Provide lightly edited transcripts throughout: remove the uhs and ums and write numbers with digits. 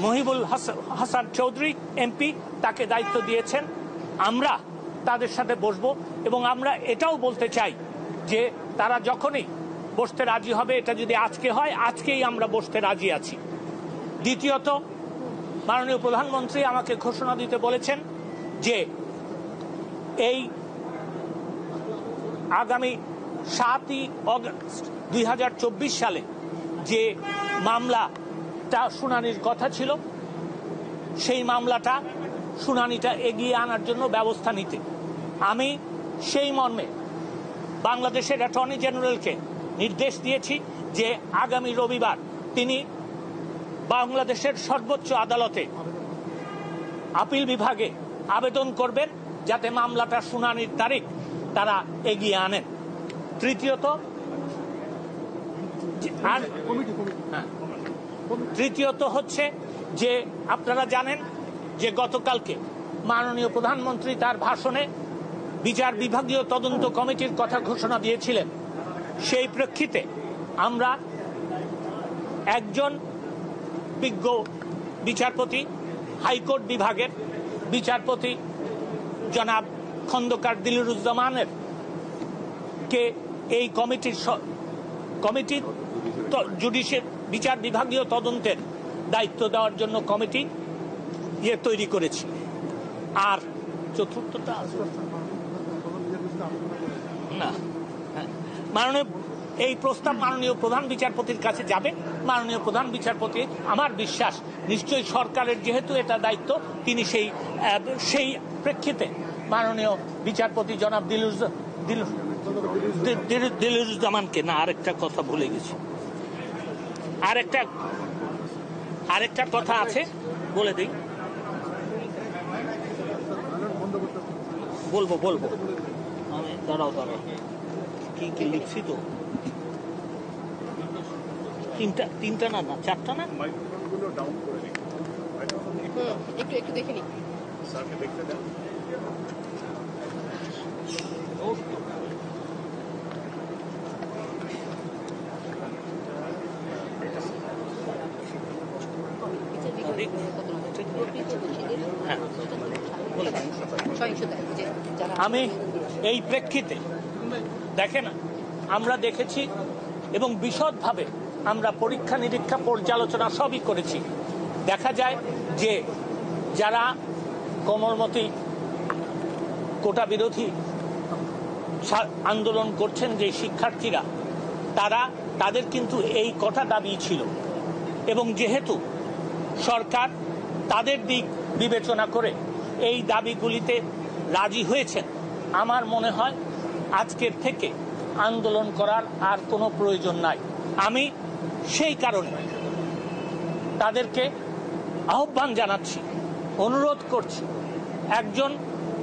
Mohibul Hasan Chowdhury MP তাকে দায়িত্ব দিয়েছেন। আমরা তাদের সাথে বসবো এবং আমরা এটাও বলতে চাই যে তারা যখনই বসতে রাজি হবে, এটা যদি আজকে হয় আজকেই আমরা বসতে রাজি আছি। দ্বিতীয়ত, মাননীয় প্রধানমন্ত্রী আমাকে ঘোষণা দিতে বলেছেন যে এই আগামী 7ই অগস্ট 2024 সালে যে মামলাটা শুনানির কথা ছিল, সেই মামলাটা শুনানিটা এগিয়ে আনার জন্য ব্যবস্থা নিতে আমি সেই মর্মে বাংলাদেশের অ্যাটর্নি জেনারেলকে নির্দেশ দিয়েছি যে আগামী রবিবার তিনি বাংলাদেশের সর্বোচ্চ আদালতে আপিল বিভাগে আবেদন করবেন যাতে মামলাটা শুনানির তারিখ তারা এগিয়ে আনেন। তৃতীয়ত হচ্ছে যে আপনারা জানেন যে গতকালকে মাননীয় প্রধানমন্ত্রী তার ভাষণে বিচার বিভাগীয় তদন্ত কমিটির কথা ঘোষণা দিয়েছিলেন। সেই প্রেক্ষিতে আমরা একজন বিজ্ঞ বিচারপতি, হাইকোর্ট বিভাগের বিচারপতি জনাব খন্দকার দিলরুজ্জামানের কে এই কমিটির জুডিশিয়াল বিচার বিভাগীয় তদন্তের দায়িত্ব দেওয়ার জন্য কমিটি তৈরি করেছি। আর চতুর্থটা না, মাননীয় এই প্রস্তাব মাননীয় প্রধান বিচারপতির কাছে যাবে। মাননীয় প্রধান বিচারপতি, আমার বিশ্বাস নিশ্চয়ই সরকারের যেহেতু এটা দায়িত্ব, তিনি সেই প্রেক্ষিতে মাননীয় বিচারপতি জনাব দিলরুজ্জামানকে না, আরেকটা কথা ভুলে গেছি, আরেকটা কথা আছে বলে দিই, বলবো আমি দাঁড়াও কি লিখছি তো, তিনটা না চারটা না, একটু দেখে নি আমি এই প্রেক্ষিতে দেখেন আমরা দেখেছি এবং বিশদভাবে আমরা পরীক্ষা নিরীক্ষা পর্যালোচনা সবই করেছি। দেখা যায় যে যারা কোমলমতি কোটা বিরোধী আন্দোলন করছেন যে শিক্ষার্থীরা, তাদের কিন্তু এই কোটা দাবি ছিল এবং যেহেতু সরকার তাদের দিক বিবেচনা করে এই দাবিগুলিতে রাজি হয়েছেন, আমার মনে হয় আজকের থেকে আন্দোলন করার আর কোনো প্রয়োজন নাই। আমি সেই কারণে তাদেরকে আহ্বান জানাচ্ছি, অনুরোধ করছি, একজন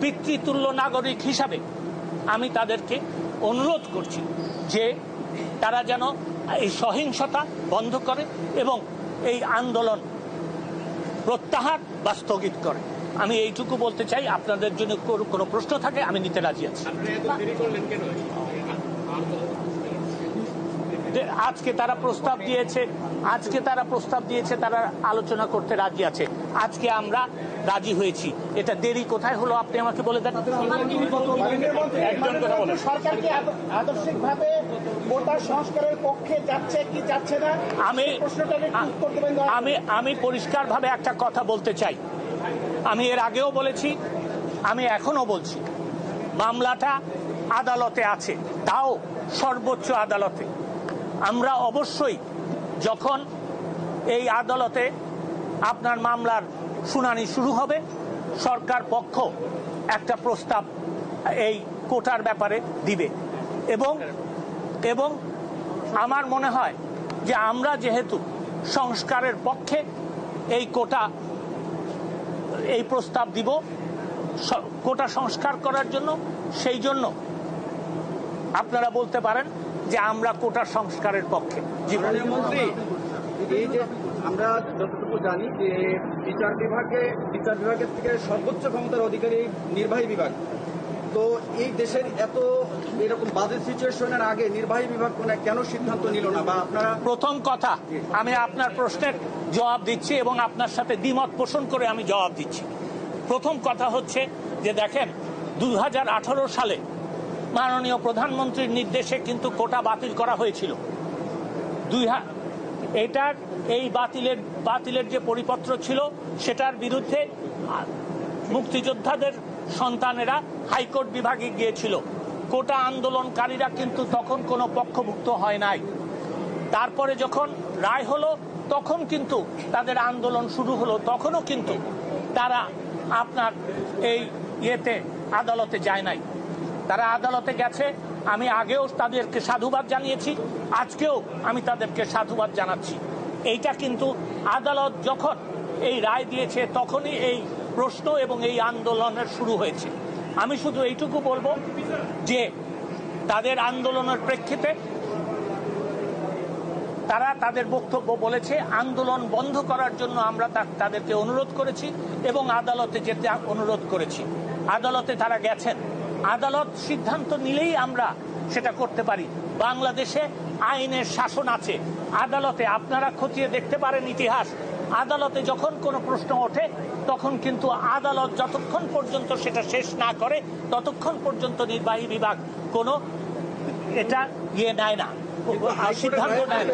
পিতৃতুল্য নাগরিক হিসাবে আমি তাদেরকে অনুরোধ করছি যে তারা যেন এই সহিংসতা বন্ধ করে এবং এই আন্দোলন প্রত্যাহার বা স্থগিত করে। আমি এইটুকু বলতে চাই। আপনাদের জন্য কোনো প্রশ্ন থাকে আমি নিতে রাজি আছি। আজকে তারা প্রস্তাব দিয়েছে, তারা আলোচনা করতে রাজি আছে। আজকে আমরা রাজি হয়েছি। এটা দেরি কোথায় হলো আপনি আমাকে বলে দেন। সরকার কি আদর্শিকভাবে কোটা সংস্কারের পক্ষে যাচ্ছে কি যাচ্ছে না, আমি পরিষ্কারভাবে একটা কথা বলতে চাই। আমি এর আগেও বলেছি, আমি এখনো বলছি, মামলাটা আদালতে আছে, তাও সর্বোচ্চ আদালতে। আমরা অবশ্যই যখন এই আদালতে আপনার মামলার শুনানি শুরু হবে, সরকার পক্ষ একটা প্রস্তাব এই কোটার ব্যাপারে দিবে এবং আমার মনে হয় যে আমরা যেহেতু সংস্কারের পক্ষে এই প্রস্তাব দিব কোটা সংস্কার করার জন্য, সেই জন্য আপনারা বলতে পারেন যে আমরা কোটা সংস্কারের পক্ষে। আমরা যতটুকু জানি যে বিচার বিভাগের থেকে সর্বোচ্চ ক্ষমতার অধিকারী নির্বাহী বিভাগ, তো এই দেশের এত এরকম বাজে সিচুয়েশনের আগে নির্বাহী বিভাগ কেন সিদ্ধান্ত নিল না, বা আপনারা? প্রথম কথা, আমি আপনার প্রশ্নের জবাব দিচ্ছি এবং আপনার সাথে দ্বিমত পোষণ করে আমি জবাব দিচ্ছি। প্রথম কথা হচ্ছে যে দেখেন, 2018 সালে মাননীয় প্রধানমন্ত্রীর নির্দেশে কিন্তু কোটা বাতিল করা হয়েছিল। এই বাতিলের যে পরিপত্র ছিল সেটার বিরুদ্ধে মুক্তিযোদ্ধাদের সন্তানেরা হাইকোর্ট বিভাগে গিয়েছিল। কোটা আন্দোলনকারীরা কিন্তু তখন কোনো পক্ষভুক্ত হয় নাই। তারপরে যখন রায় হলো তখন কিন্তু তাদের আন্দোলন শুরু হলো, তখনও কিন্তু তারা আপনার এই আদালতে যায় নাই। তারা আদালতে গেছে, আমি আগেও তাদেরকে সাধুবাদ জানিয়েছি, আজকেও আমি তাদেরকে সাধুবাদ জানাচ্ছি। এইটা কিন্তু আদালত যখন এই রায় দিয়েছে তখনই এই প্রশ্ন এবং এই আন্দোলনের শুরু হয়েছে। আমি শুধু এইটুকু বলবো যে তাদের আন্দোলনের প্রেক্ষিতে তারা তাদের বক্তব্য বলেছে, আন্দোলন বন্ধ করার জন্য আমরা তাদেরকে অনুরোধ করেছি এবং আদালতে যেতে অনুরোধ করেছি। আদালতে তারা গেছেন, আদালত সিদ্ধান্ত নিলেই আমরা সেটা করতে পারি। বাংলাদেশে আইনের শাসন আছে। আদালতে আপনারা খতিয়ে দেখতে পারেন ইতিহাস, আদালতে যখন কোনো প্রশ্ন ওঠে তখন কিন্তু আদালত যতক্ষণ পর্যন্ত সেটা শেষ না করে ততক্ষণ পর্যন্ত নির্বাহী বিভাগ কোনো এটা নেয় না, সিদ্ধান্ত নেয় না।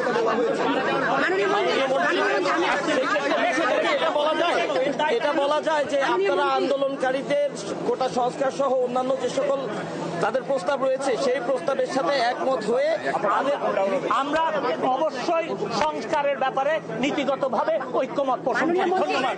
এটা বলা যায় যে আপনারা আন্দোলনকারীদের কোটা সংস্কার সহ অন্যান্য যে সকল তাদের প্রস্তাব রয়েছে সেই প্রস্তাবের সাথে একমত হয়ে আমরা অবশ্যই সংস্কারের ব্যাপারে নীতিগতভাবে ঐক্যমত পোষণ করি। ধন্যবাদ।